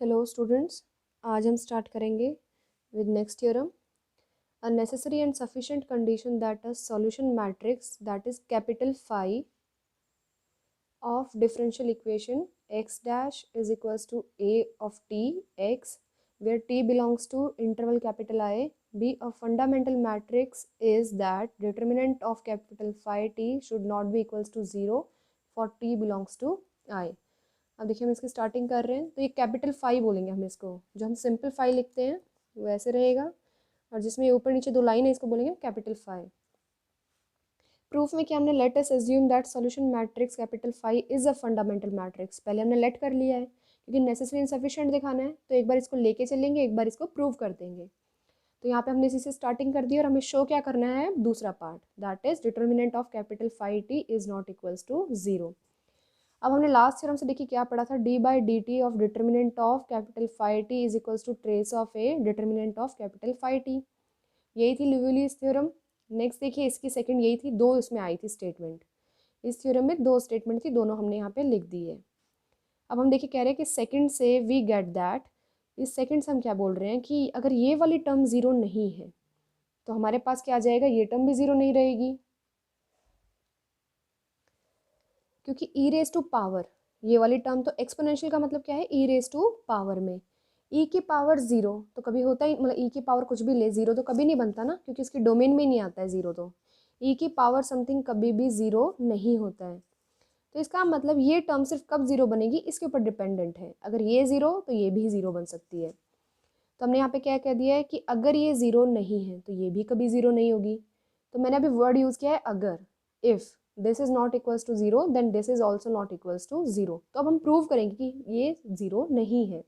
Hello students, आज हम start करेंगे with next theorem. A necessary and sufficient condition that a solution matrix that is capital phi of differential equation x dash is equals to a of t x where t belongs to interval capital I be a fundamental matrix is that determinant of capital phi t should not be equals to 0 for t belongs to I। अब देखिए हम इसकी starting कर रहे हैं तो ये capital phi बोलेंगे हम इसको, जो हम सिंपल फाई लिखते हैं वो ऐसे रहेगा और जिसमें ऊपर नीचे दो लाइन है इसको बोलेंगे कैपिटल फाई। प्रूफ में क्या हमने let us assume that solution matrix capital phi is a fundamental matrix. पहले हमने लेट कर लिया है क्योंकि नेसेसरी एंड सफिशिएंट दिखाना है, तो एक बार इसको लेके चलेंगे, एक बार इसको प्रूव कर देंगे। तो यहाँ पे हमने इसी से स्टार्टिंग कर दी और हमें शो क्या करना है, दूसरा part, that is determinant of capital phi t is not equals to 0। अब हमने लास्ट थ्योरम से देखिए क्या पढ़ा था, d by d t of determinant of capital phi t is equals to trace of A determinant of capital phi t. यही थी लिविलियस theorem. Next देखिए इसकी सेकंड यही थी, दो इसमें आई थी स्टेटमेंट। इस थ्योरम में दो स्टेटमेंट थी, दोनों हमने यहाँ पे लिख दी है। अब हम देखिए कह रहे हैं कि सेकंड से वी गेट दैट, इस सेकंड से हम क्या बोल रहे हैं कि अगर ये वाली टर्म जीरो नहीं है तो हमारे पास क्या आ जाएगा, ये टर्म भी जीरो नहीं रहेगी, क्योंकि ई रेज टू पावर, ये वाली टर्म तो एक्सपोनेंशियल का मतलब क्या है, ई रेज टू पावर में ई की पावर जीरो तो कभी होता ही, मतलब ई की पावर कुछ भी ले जीरो तो कभी नहीं बनता ना, क्योंकि इसकी डोमेन में नहीं आता है जीरो। तो ई की पावर समथिंग कभी भी जीरो नहीं होता है। तो इसका मतलब ये टर्म सिर्फ कब जीरो बनेगी, इसके ऊपर डिपेंडेंट है। अगर ये जीरो तो ये भी जीरो बन सकती है। तो हमने यहाँ पे क्या कह दिया है कि अगर ये जीरो नहीं है तो ये भी कभी जीरो नहीं होगी। तो मैंने अभी वर्ड यूज किया है अगर, if this is not equals to zero then this is also not equals to zero. तो अब हम प्रूव करेंगे कि ये जीरो नहीं है।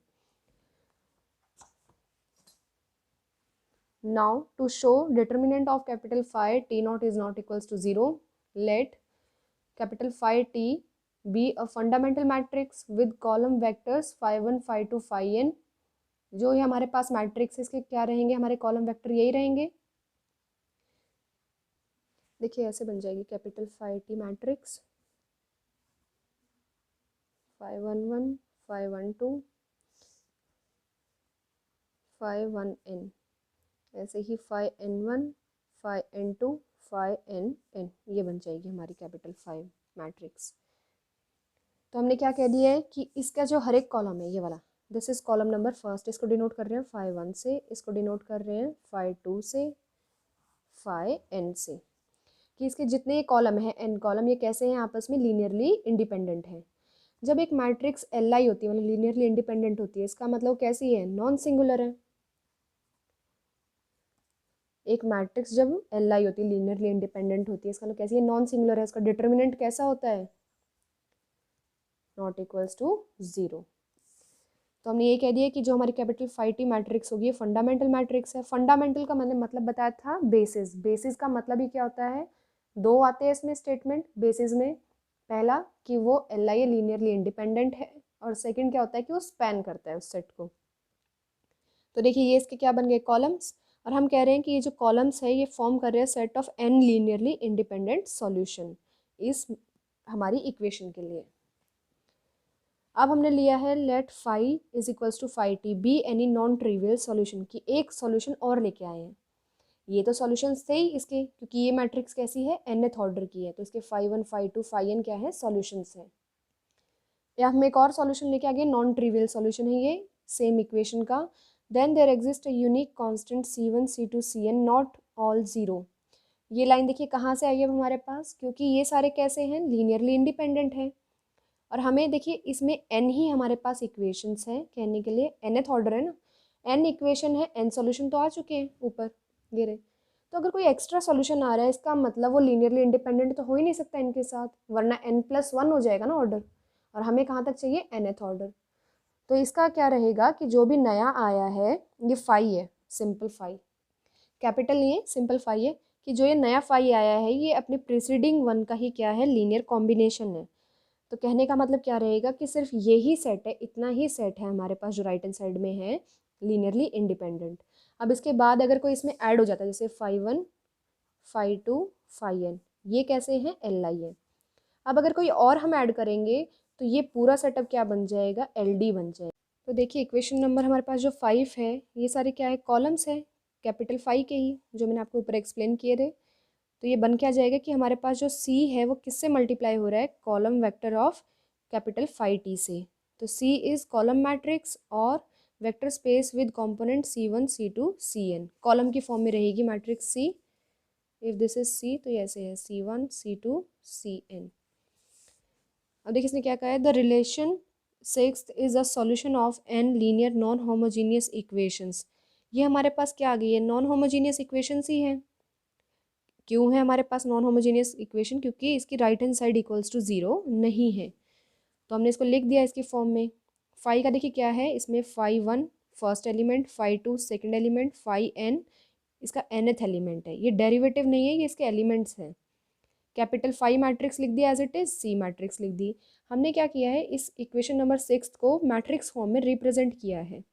Now to show determinant of capital phi t naught is not equals to 0, let capital phi t be a fundamental matrix with column vectors phi 1 phi 2 phi n। जो ये हमारे पास मैट्रिक्स इसके क्या रहेंगे, हमारे कॉलम वेक्टर यही रहेंगे। देखिए ऐसे बन जाएगी capital phi t matrix phi 1 1 phi 1 2 phi 1 n, ऐसे ही phi n 1 phi n 2 phi n n, ये बन जाएगी हमारी कैपिटल फाई मैट्रिक्स। तो हमने क्या कह दिया है कि इसका जो हर एक कॉलम है ये वाला, this is column number first, इसको डिनोट कर रहे हैं phi 1 से, इसको डिनोट कर रहे हैं phi 2 से, phi n से, कि इसके जितने कॉलम हैं n कॉलम, ये कैसे हैं, आपस में लीनियरली इंडिपेंडेंट है। जब एक मैट्रिक्स एल आई होती है, मतलब लीनियरली इंडिपेंडेंट होती है, इसका मतलब कैसी है, नॉन सिंगुलर है। एक मैट्रिक्स जब एल आई होती है, लीनियरली इंडिपेंडेंट होती है, इसका मतलब कैसी है, नॉन सिंगुलर है। इसका डिटर्मिनेंट कैसा होता है, नॉट इक्वल्स टू जीरो। तो हमने ये कह दिया कि जो हमारी कैपिटल फाई टी मैट्रिक्स होगी ये फंडामेंटल मैट्रिक्स है। फंडामेंटल का मैंने मतलब बताया था बेसिस, बेसिस का मतलब ही क्या होता है, दो आते हैं इसमें स्टेटमेंट बेसिस में। पहला कि वो एल आई लीनियरली इंडिपेंडेंट है, और सेकंड क्या होता है कि वो स्पैन करता है उस सेट को। तो देखिए ये इसके क्या बन गए, कॉलम्स, और हम कह रहे हैं कि ये जो कॉलम्स है ये फॉर्म कर रहे हैं set of n linearly independent solution इस हमारी इक्वेशन के लिए। अब हमने लिया है let phi is equals to phi t be any non trivial solution, की एक सॉल्यूशन और लेके आए हैं। ये तो सॉल्यूशंस थे ही इसके, क्योंकि ये मैट्रिक्स कैसी है, nth ऑर्डर की है, तो इसके फाई 1 फाई 2 फाई n क्या है, सॉल्यूशंस है। या हम एक और सॉल्यूशन लेके आ गए, नॉन ट्रिवियल सॉल्यूशन है ये सेम इक्वेशन का। Then there exist a unique constant c1 c2 cn not all zero. ये लाइन देखिए कहाँ से आई है हमारे पास, क्योंकि ये सारे कैसे हैं, लीनियरली इंडिपेंडेंट है। और हमें देखिए इसमें n ही हमारे पास इक्वेशंस हैं कहने के लिए, nth ऑर्डर है ना, n इक्वेशन है, n सॉल्यूशन तो आ चुके हैं ऊपर ये रहे। तो अगर कोई एक्स्ट्रा सॉल्यूशन आ रहा है इसका मतलब वो लीनियरली इंडिपेंडेंट तो हो ही नहीं सकता n के साथ, वरना n+1 हो जाएगा ना ऑर्डर, और हमें कहाँ तक चाहिए, nth ऑर्डर। तो इसका क्या रहेगा कि जो भी नया आया है ये फाई है, सिंपल फाई, कैपिटल नहीं है, सिंपल फाई है, कि जो ये नया फाई आया है ये अपने प्रीसीडिंग वन का ही क्या है, लीनियर कॉम्बिनेशन है। तो कहने का मतलब क्या रहेगा कि सिर्फ यही सेट है, इतना ही सेट है हमारे पास जो राइट हैंड साइड में है लीनियरली इंडिपेंडेंट। अब इसके बाद अगर कोई इसमें ऐड हो जाता है, जैसे फाई 1 फाई 2 फाई n, ये कैसे हैं, एल आई है। अब अगर कोई और हम ऐड करेंगे तो ये पूरा सेटअप क्या बन जाएगा, एल डी बन जाएगा। तो देखिए इक्वेशन नंबर हमारे पास जो 5 है ये सारे क्या है, कॉलम्स है कैपिटल 5 के ही, जो मैंने आपको ऊपर एक्सप्लेन किए थे। तो ये बन क्या जाएगा कि हमारे पास जो C है वो किससे मल्टीप्लाई हो रहा है, column vector of capital 5T से। तो C इज कॉलम मैट्रिक्स और vector space with component C1 C2 Cn, column की फॉर्म में रहेगी matrix C। If this is C तो ये ऐसे है C1 C2 Cn। अब देखिए इसने क्या कहा है, the relation sixth is a solution of n linear non homogeneous equations. ये हमारे पास क्या आ गई है, नॉन होमोजीनियस इक्वेशंस ही है। क्यों है हमारे पास नॉन होमोजीनियस इक्वेशन, क्योंकि इसकी right hand side equals to zero नहीं है, तो हमने इसको लिख दिया इसकी फॉर्म में। फाइव का देखिए क्या है, इसमें 5 1 first element, 5 2 second element, 5 n इसका nth एलिमेंट है। ये डेरिवेटिव नहीं है, ये इसके एलिमेंट्स हैं। कैपिटल 5 मैट्रिक्स लिख दिया as it is, C matrix लिख दी। हमने क्या किया है, इस इक्वेशन नंबर 6 को मैट्रिक्स फॉर्म में रिप्रेजेंट किया है।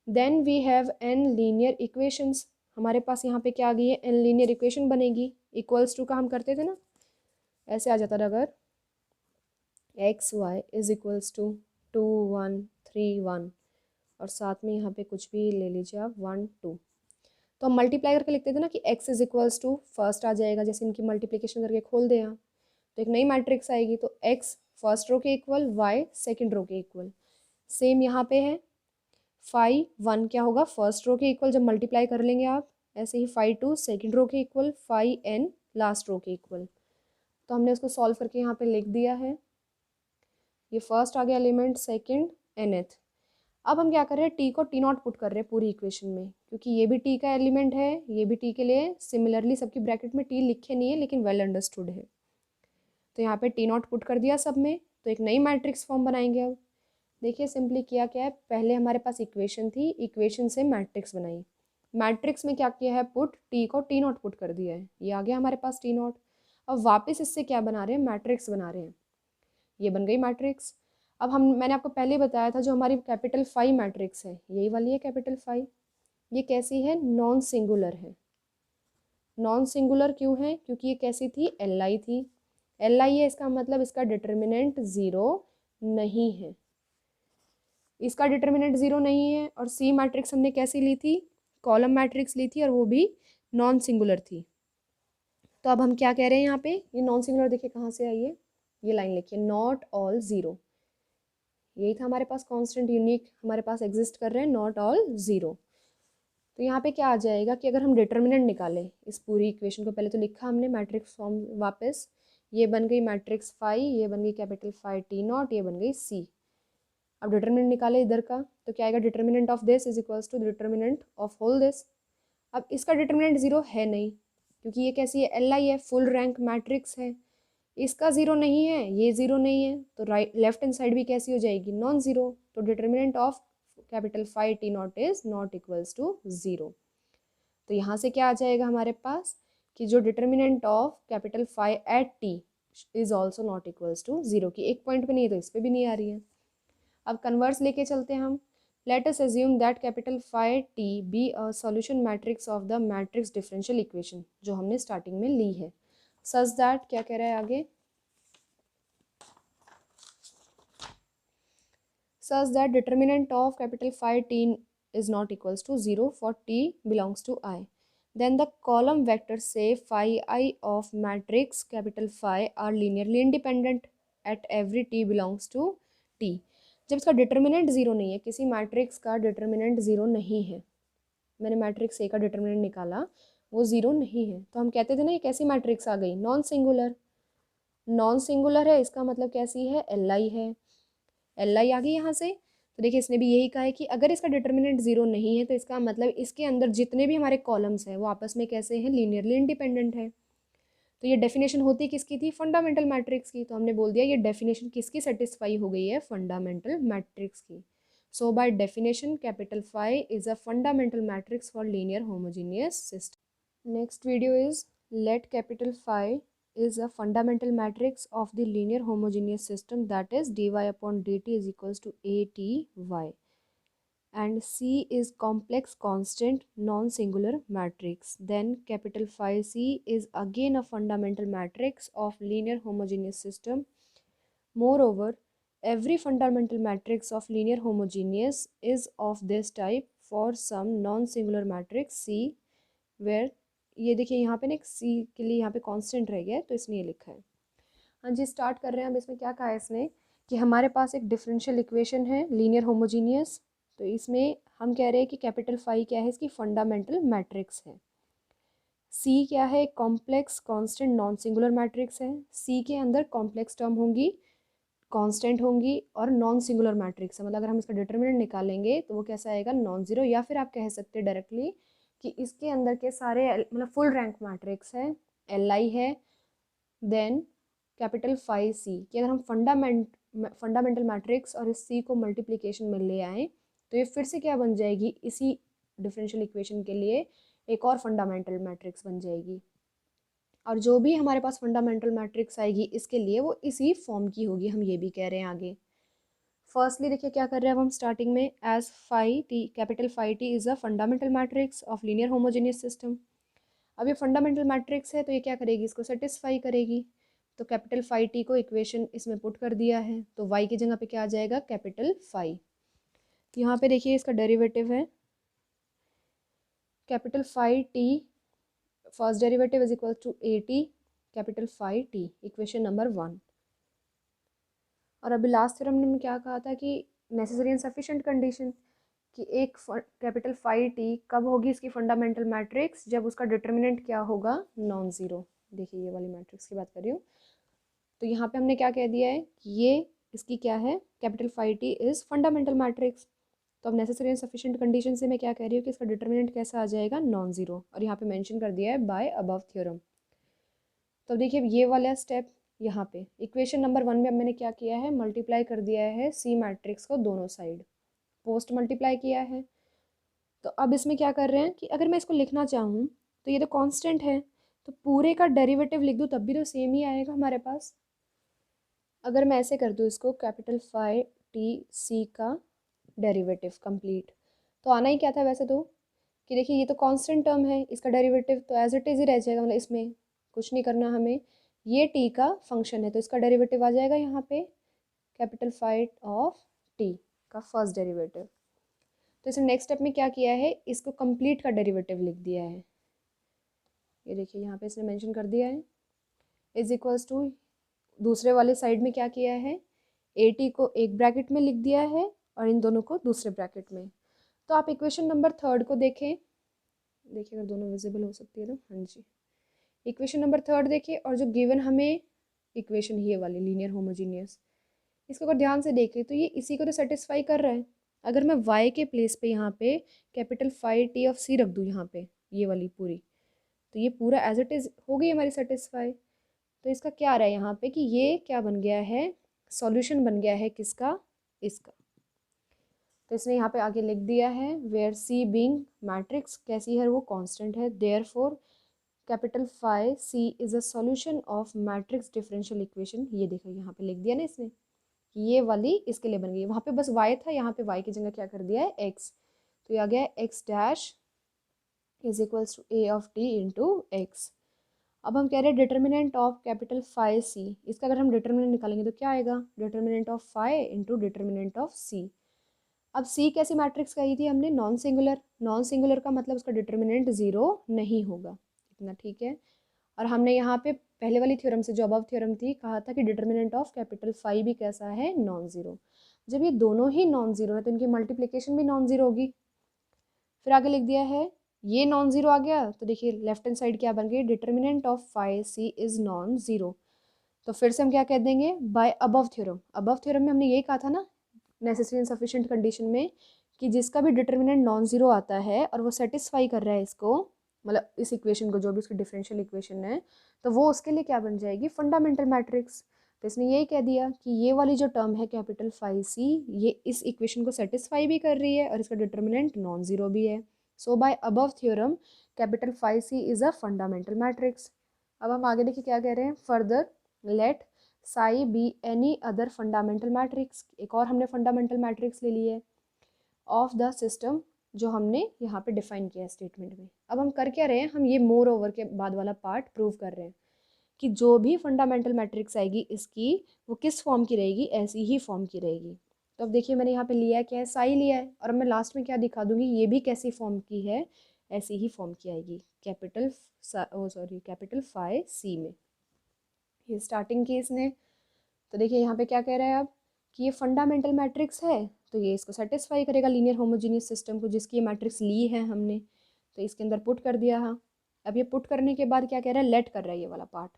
Then we have n linear equations. हमारे पास यहाँ पे क्या आ गई है, n लीनियर इक्वेशन बनेगी। इक्वल्स टू का हम करते थे ना, ऐसे आ जाता था अगर x y is equals to 2 1 3 1 और साथ में यहाँ पे कुछ भी ले लीजिए आप 1 2, तो हम मल्टीप्लाई करके लिखते थे ना कि x is equals to first आ जाएगा, जैसे इनकी मल्टीप्लिकेशन करके खोल दें आप तो एक नई मैट्रिक्स आएगी। तो x फर्स्ट रो के इक्वल, y सेकेंड रो के इक्वल। सेम यहाँ पे है 5 1 क्या होगा, फर्स्ट रो के इक्वल, जब मल्टीप्लाई कर लेंगे आप। ऐसे ही 5 2 सेकेंड रो के इक्वल, 5 n लास्ट रो के इक्वल। तो हमने उसको सॉल्व करके यहाँ पे लिख दिया है। ये फर्स्ट आ गया एलिमेंट, सेकेंड nth। अब हम क्या कर रहे हैं, टी को टी नॉट पुट कर रहे हैं पूरी इक्वेशन में, क्योंकि ये भी टी का एलिमेंट है, ये भी टी के लिए सिमिलरली सबकी ब्रैकेट में टी लिखे नहीं है लेकिन वेल अंडरस्टूड है। तो यहाँ पे टी नॉट पुट कर दिया सब में, तो एक नई मैट्रिक्स फॉर्म बनाएंगे। अब देखिए सिंपली किया क्या है, पहले हमारे पास इक्वेशन थी, इक्वेशन से मैट्रिक्स बनाई। मैट्रिक्स में क्या किया है, पुट टी को टी नॉट पुट कर दिया है, ये आ गया हमारे पास टी नॉट। अब वापस इससे क्या बना रहे हैं, मैट्रिक्स बना रहे हैं, ये बन गई मैट्रिक्स। अब मैंने आपको पहले ही बताया था जो हमारी कैपिटल 5 मैट्रिक्स है, यही वाली है कैपिटल 5। ये कैसी है, नॉन सिंगुलर है। नॉन सिंगुलर क्यों है, क्योंकि ये कैसी थी, Li थी। Li है, इसका मतलब इसका डिटर्मिनेंट ज़ीरो नहीं है, इसका डिटर्मिनेंट ज़ीरो नहीं है। और C मैट्रिक्स हमने कैसी ली थी, कॉलम मैट्रिक्स ली थी, और वो भी नॉन सिंगुलर थी। तो अब हम क्या कह रहे हैं यहाँ पे, ये नॉन सिंगुलर देखिए कहाँ से आई है, ये लाइन लिखिए, नॉट ऑल ज़ीरो। यही था हमारे पास कांस्टेंट यूनिक हमारे पास एग्जिस्ट कर रहे हैं, नॉट ऑल ज़ीरो। तो यहाँ पे क्या आ जाएगा कि अगर हम डिटर्मिनेंट निकालें इस पूरी इक्वेशन को, पहले तो लिखा हमने मैट्रिक्स फॉर्म वापस, ये बन गई मैट्रिक्स 5, ये बन गई कैपिटल 5 टी नॉट, ये बन गई C। अब डिटर्मिनेंट निकाले इधर का, तो क्या आएगा, determinant of this is equals to determinant of whole this. अब इसका डिटर्मिनेंट ज़ीरो है नहीं, क्योंकि ये कैसी है, Li है, फुल रैंक मैट्रिक्स है। इसका ज़ीरो नहीं है, ये ज़ीरो नहीं है, तो राइट लेफ्ट हैंड साइड भी कैसी हो जाएगी, नॉन ज़ीरो। तो determinant of capital 5 t not is not equals to zero. तो यहाँ से क्या आ जाएगा हमारे पास कि जो determinant of capital 5 at t is also not equals to zero, की एक पॉइंट पे नहीं है तो इस पर भी नहीं आ रही है। अब कन्वर्स लेके चलते हैं हम। Late us assume that capital 5 T be a solution matrix of the matrix differential equation, जो हमने स्टार्टिंग में ली है। सच दैट, क्या कह रहा है आगे, such that determinant of capital phi t is not equals to 0 for t belongs to I. Then the column vectors say phi I of matrix capital phi are linearly independent at every t belongs to t. जब इसका determinant zero नहीं है, किसी matrix का determinant zero नहीं है, मैंने matrix A का डिटर्मिनेंट निकाला, वो ज़ीरो नहीं है, तो हम कहते थे ना ये कैसी मैट्रिक्स आ गई, नॉन सिंगुलर। नॉन सिंगुलर है, इसका मतलब कैसी है, Li है, Li आ गई यहाँ से। तो देखिए इसने भी यही कहा है कि अगर इसका डिटर्मिनेंट ज़ीरो नहीं है तो इसका मतलब इसके अंदर जितने भी हमारे कॉलम्स हैं वो आपस में कैसे हैं, लीनियरली इंडिपेंडेंट है। तो ये डेफिनेशन होती किसकी थी, फंडामेंटल मैट्रिक्स की। तो हमने बोल दिया ये डेफिनेशन किसकी सेटिस्फाई हो गई है, फंडामेंटल मैट्रिक्स की। So by definition capital 5 is a fundamental matrix for linear homogeneous system. Next video is let capital 5 is a fundamental matrix of the linear homogeneous system, that is dy upon dt is equals to aty, and C is complex constant non-singular matrix. Then capital phi C is again a fundamental matrix of linear homogeneous system. Moreover, every fundamental matrix of linear homogeneous is of this type for some non-singular matrix C where, ये देखिए यहाँ पे ना एक C के लिए यहाँ पे कांस्टेंट रह गया है तो इसने ये लिखा है। हाँ जी, स्टार्ट कर रहे हैं। अब इसमें क्या कहा है इसने कि हमारे पास एक डिफरेंशियल इक्वेशन है लीनियर होमोजीनियस, तो इसमें हम कह रहे हैं कि कैपिटल फाई क्या है, इसकी फंडामेंटल मैट्रिक्स है। सी क्या है, complex constant non singular matrix है। सी के अंदर कॉम्प्लेक्स टर्म होंगी, कांस्टेंट होंगी और नॉन सिंगुलर मैट्रिक्स है। मतलब अगर हम इसका डिटर्मिनेंट निकालेंगे तो वो कैसा आएगा, नॉन जीरो। या फिर आप कह सकते हैं डायरेक्टली कि इसके अंदर के सारे मतलब फुल रैंक मैट्रिक्स है, एल आई है, देन कैपिटल फाई सी कि अगर हम फंडामेंटल मैट्रिक्स और इस सी को मल्टीप्लिकेशन में ले आए तो ये फिर से क्या बन जाएगी, इसी डिफरेंशियल इक्वेशन के लिए एक और फंडामेंटल मैट्रिक्स बन जाएगी। और जो भी हमारे पास फंडामेंटल मैट्रिक्स आएगी इसके लिए वो इसी फॉर्म की होगी, हम ये भी कह रहे हैं आगे। फर्स्टली देखिए क्या कर रहे हैं अब हम स्टार्टिंग में, as phi t capital phi t is a fundamental matrix of linear homogeneous system. अब ये फंडामेंटल मैट्रिक्स है तो ये क्या करेगी, इसको सेटिस्फाई करेगी। तो कैपिटल फाई टी को इक्वेशन इसमें पुट कर दिया है तो वाई की जगह पे क्या आ जाएगा, कैपिटल फाई। यहाँ पे देखिए इसका डेरिवेटिव है capital phi t, first derivative is equal to A t capital phi t, equation number 1। और अभी लास्ट थ्योरम में क्या कहा था कि नेसेसरी एंड सफिशिएंट कंडीशन कि एक कैपिटल फाई टी कब होगी इसकी फंडामेंटल मैट्रिक्स, जब उसका डिटर्मिनेंट क्या होगा, नॉन ज़ीरो। देखिए ये वाली मैट्रिक्स की बात कर रही हूँ। तो यहाँ पे हमने क्या कह दिया है कि ये इसकी क्या है, capital phi t is fundamental matrix. तो अब नेसेसरी एंड सफिशिएंट कंडीशन से मैं क्या कह रही हूँ कि इसका डिटर्मिनेंट कैसा आ जाएगा, नॉन ज़ीरो। और यहाँ पे मेंशन कर दिया है बाय अबव थ्योरम। तो देखिए ये वाला स्टेप यहाँ पे इक्वेशन नंबर 1 में अब मैंने क्या किया है, मल्टीप्लाई कर दिया है सी मैट्रिक्स को दोनों साइड, पोस्ट मल्टीप्लाई किया है। तो अब इसमें क्या कर रहे हैं कि अगर मैं इसको लिखना चाहूँ तो ये तो कांस्टेंट है तो पूरे का डेरिवेटिव लिख दूँ तब भी तो सेम ही आएगा हमारे पास। अगर मैं ऐसे कर दूँ इसको, कैपिटल फाई टी सी का डेरिवेटिव कंप्लीट, तो आना ही क्या था वैसे तो कि देखिए ये तो कांस्टेंट टर्म है, इसका डेरिवेटिव तो एज इट इज़ ही रह जाएगा, मतलब इसमें कुछ नहीं करना हमें। ये टी का फंक्शन है तो इसका डेरिवेटिव आ जाएगा यहाँ पे कैपिटल फाई ऑफ टी का फर्स्ट डेरिवेटिव। तो इसने नेक्स्ट स्टेप में क्या किया है, इसको कंप्लीट का डेरिवेटिव लिख दिया है। ये देखिए यहाँ पे इसने मेंशन कर दिया है इज इक्वल्स टू, दूसरे वाले साइड में क्या किया है, ए टी को एक ब्रैकेट में लिख दिया है और इन दोनों को दूसरे ब्रैकेट में। तो आप इक्वेशन नंबर 3 को देखें, देखिए अगर दोनों विजिबल हो सकती है तो, हाँ जी। इक्वेशन नंबर 3 देखिए, और जो गिवन हमें इक्वेशन ये वाली लीनियर होमोजीनियस, इसको अगर ध्यान से देखें तो ये इसी को तो सेटिस्फाई कर रहा है। अगर मैं y के प्लेस पे यहाँ पे कैपिटल फाई टी ऑफ सी रख दूँ यहाँ पे, ये वाली पूरी, तो ये पूरा एज इट इज़ हो गई हमारी सेटिस्फाई। तो इसका क्या रहा है यहाँ पे कि ये क्या बन गया है, सॉल्यूशन बन गया है किसका, इसका। तो इसने यहाँ पे आगे लिख दिया है वेयर सी बीइंग मैट्रिक्स कैसी है, वो कांस्टेंट है, therefore capital phi c is a solution of matrix differential equation. ये देखो यहाँ पे लिख दिया ना इसने, ये वाली इसके लिए बन गई। वहाँ पे बस y था, यहाँ पे y की जगह क्या कर दिया है, x। तो ये आ गया x dash is equals to a of t into x। अब हम कह रहे हैं determinant of capital phi c, इसका अगर हम डिटर्मिनेंट निकालेंगे तो क्या आएगा, determinant of phi into determinant of c. अब सी कैसी मैट्रिक्स कही थी हमने, नॉन सिंगुलर। नॉन सिंगुलर का मतलब उसका डिटर्मिनेंट ज़ीरो नहीं होगा, इतना ठीक है। और हमने यहाँ पे पहले वाली थ्योरम से जो अबव थ्योरम थी कहा था कि डिटर्मिनेंट ऑफ कैपिटल फाई भी कैसा है, नॉन ज़ीरो। जब ये दोनों ही नॉन ज़ीरो है तो इनकी मल्टीप्लिकेशन भी नॉन ज़ीरो होगी। फिर आगे लिख दिया है ये नॉन ज़ीरो आ गया तो देखिए लेफ्ट हैंड साइड क्या बन गई, determinant of phi c is non zero. तो फिर से हम क्या कह देंगे, by above theorem. Above theorem में हमने यही कहा था ना नेसेसरी एंड सफिशिएंट कंडीशन में कि जिसका भी डिटर्मिनेंट नॉन ज़ीरो आता है और वो सेटिस्फाई कर रहा है इसको, मतलब इस इक्वेशन को, जो भी उसकी डिफरेंशियल इक्वेशन है, तो वो उसके लिए क्या बन जाएगी, फंडामेंटल मैट्रिक्स। तो इसने यही कह दिया कि ये वाली जो टर्म है कैपिटल फाई सी, ये इस इक्वेशन को सेटिस्फाई भी कर रही है और इसका डिटर्मिनेंट नॉन ज़ीरो भी है। So by above theorem capital phi c is a fundamental matrix. अब हम आगे देखिए क्या कह रहे हैं, further let psi be any other fundamental matrix. एक और हमने फंडामेंटल मैट्रिक्स ले ली है ऑफ द सिस्टम, जो हमने यहाँ पे डिफाइन किया है स्टेटमेंट में। अब हम कर क्या रहे हैं, हम ये मोर ओवर के बाद वाला पार्ट प्रूव कर रहे हैं कि जो भी फंडामेंटल मैट्रिक्स आएगी इसकी, वो किस फॉर्म की रहेगी, ऐसी ही फॉर्म की रहेगी। तो अब देखिए मैंने यहाँ पे लिया क्या है, साई लिया है, और अब मैं लास्ट में क्या दिखा दूंगी, ये भी कैसी फॉर्म की है, ऐसी ही फॉर्म की आएगी, कैपिटल फाई सी में। ये स्टार्टिंग की इसने। तो देखिए यहाँ पे क्या कह रहा है अब, कि ये फंडामेंटल मैट्रिक्स है, तो ये इसको सेटिस्फाई करेगा लीनियर होमोजीनियस सिस्टम को, जिसकी ये मैट्रिक्स ली है हमने, तो इसके अंदर पुट कर दिया। हाँ, अब ये पुट करने के बाद क्या कह रहा है, लेट कर रहा है ये वाला part,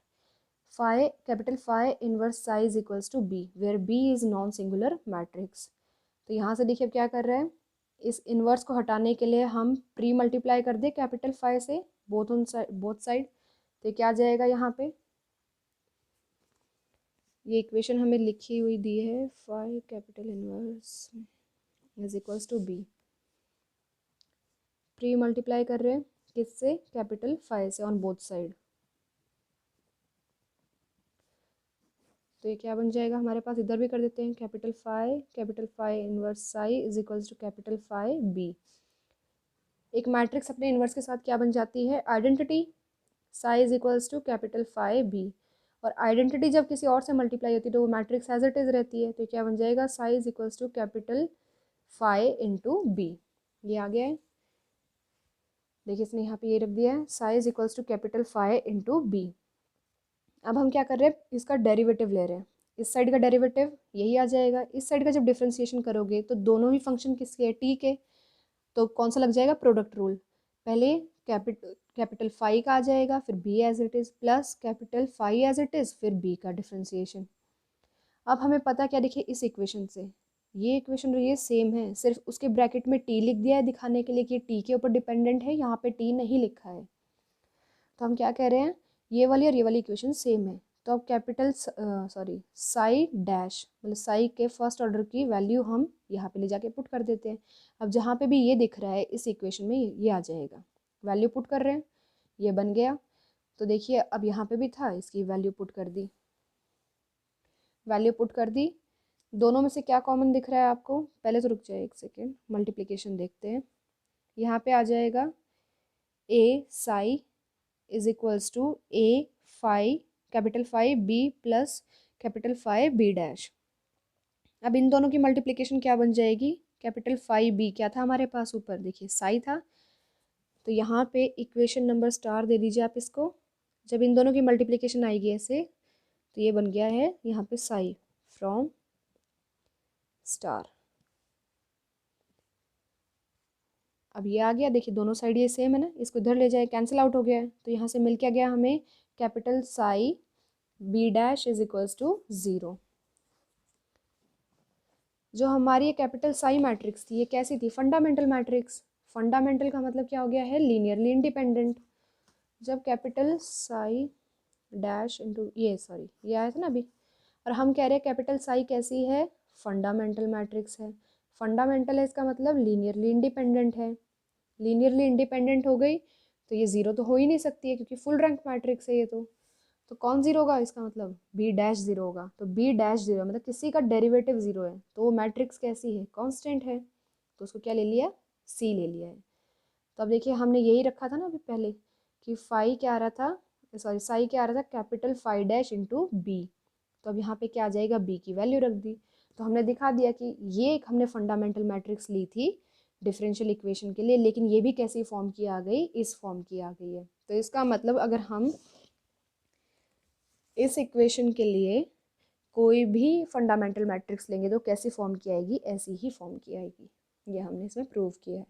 phi capital phi inverse psi is equals to b, where b is non singular matrix. तो यहाँ से देखिए अब क्या कर रहे हैं, इस इन्वर्स को हटाने के लिए हम प्री मल्टीप्लाई कर दे कैपिटल फाई से बोथ साइड, तो क्या आ जाएगा यहाँ पे, ये इक्वेशन हमें लिखी हुई दी है, phi capital inverse is equals to b, pre multiply कर रहे हैं किससे, कैपिटल फाई से ऑन बोथ साइड। तो ये क्या बन जाएगा हमारे पास, इधर भी कर देते हैं, capital phi inverse psi is equals to capital phi b. एक मैट्रिक्स अपने इनवर्स के साथ क्या बन जाती है, identity, psi is equals to capital phi b, और आइडेंटिटी जब किसी और से मल्टीप्लाई होती है तो वो मैट्रिक्स एज इट इज रहती है, तो क्या बन जाएगा, psi is equals to capital phi into b. ये आ गया है, देखिए इसने यहाँ पे ये रख दिया है, psi is equals to capital phi into b. अब हम क्या कर रहे हैं, इसका डेरिवेटिव ले रहे हैं, इस साइड का डेरिवेटिव यही आ जाएगा, इस साइड का जब डिफ्रेंसिएशन करोगे तो दोनों ही फंक्शन किसके है, टी के, तो कौन सा लग जाएगा, प्रोडक्ट रूल, पहले कैपिटल फाई का आ जाएगा, फिर b as it is, plus capital phi as it is, फिर बी का डिफ्रेंसिएशन। अब हमें पता क्या, देखिए इस इक्वेशन से ये इक्वेशन और ये सेम है, सिर्फ उसके ब्रैकेट में टी लिख दिया है दिखाने के लिए कि टी के ऊपर डिपेंडेंट है, यहाँ पे टी नहीं लिखा है। तो हम क्या कह रहे हैं, ये वाली और ये वाली इक्वेशन सेम है, तो अब कैपिटल साई डैश मतलब साई के फर्स्ट ऑर्डर की वैल्यू हम यहाँ पे ले जाके पुट कर देते हैं। अब जहाँ पे भी ये दिख रहा है इस इक्वेशन में ये आ जाएगा, वैल्यू पुट कर रहे हैं, ये बन गया। तो देखिए अब यहाँ पे भी था, इसकी वैल्यू पुट कर दी, वैल्यू पुट कर दी। दोनों में से क्या कॉमन दिख रहा है आपको, पहले तो रुक जाए एक सेकेंड, मल्टीप्लीकेशन देखते हैं। यहाँ पे आ जाएगा a psi is equals to a phi capital phi b plus capital phi b dash. अब इन दोनों की मल्टीप्लिकेशन क्या बन जाएगी, कैपिटल फाई बी क्या था हमारे पास ऊपर, देखिए साई था, तो यहाँ पे इक्वेशन नंबर स्टार दे दीजिए आप इसको। जब इन दोनों की मल्टीप्लिकेशन आएगी ऐसे, तो ये बन गया है यहाँ पे साई फ्रॉम स्टार। अब ये आ गया, देखिए दोनों साइड ये सेम है ना, इसको इधर ले जाए, कैंसिल आउट हो गया है, तो यहाँ से मिल क्या गया हमें, capital psi b dash is equals to 0। जो हमारी ये कैपिटल साई मैट्रिक्स थी, ये कैसी थी, फंडामेंटल मैट्रिक्स। फंडामेंटल का मतलब क्या हो गया है, लीनियरली इंडिपेंडेंट। जब कैपिटल साई डैश इंटू ये आया था ना अभी, और हम कह रहे हैं कैपिटल साई कैसी है, फंडामेंटल मैट्रिक्स है। फंडामेंटल है इसका मतलब लीनियरली इंडिपेंडेंट है, लीनियरली इंडिपेंडेंट हो गई तो ये ज़ीरो तो हो ही नहीं सकती है, क्योंकि फुल रैंक मैट्रिक्स है ये तो कौन ज़ीरो होगा, इसका मतलब बी डैश ज़ीरो होगा। तो बी डैश ज़ीरो मतलब किसी का डेरिवेटिव ज़ीरो है, तो वो मैट्रिक्स कैसी है, कांस्टेंट है, तो उसको क्या ले लिया, सी ले लिया है। तो अब देखिए हमने यही रखा था ना अभी पहले, कि फाई क्या आ रहा था, साई क्या आ रहा था, capital phi dash into b. तो अब यहाँ पे क्या आ जाएगा, बी की वैल्यू रख दी। तो हमने दिखा दिया कि ये एक हमने फंडामेंटल मैट्रिक्स ली थी डिफरेंशियल इक्वेशन के लिए, लेकिन ये भी कैसी फॉर्म की आ गई, इस फॉर्म की आ गई है। तो इसका मतलब अगर हम इस इक्वेशन के लिए कोई भी फंडामेंटल मैट्रिक्स लेंगे तो कैसी फॉर्म की आएगी, ऐसी ही फॉर्म की आएगी। ये हमने इसमें प्रूव किया है।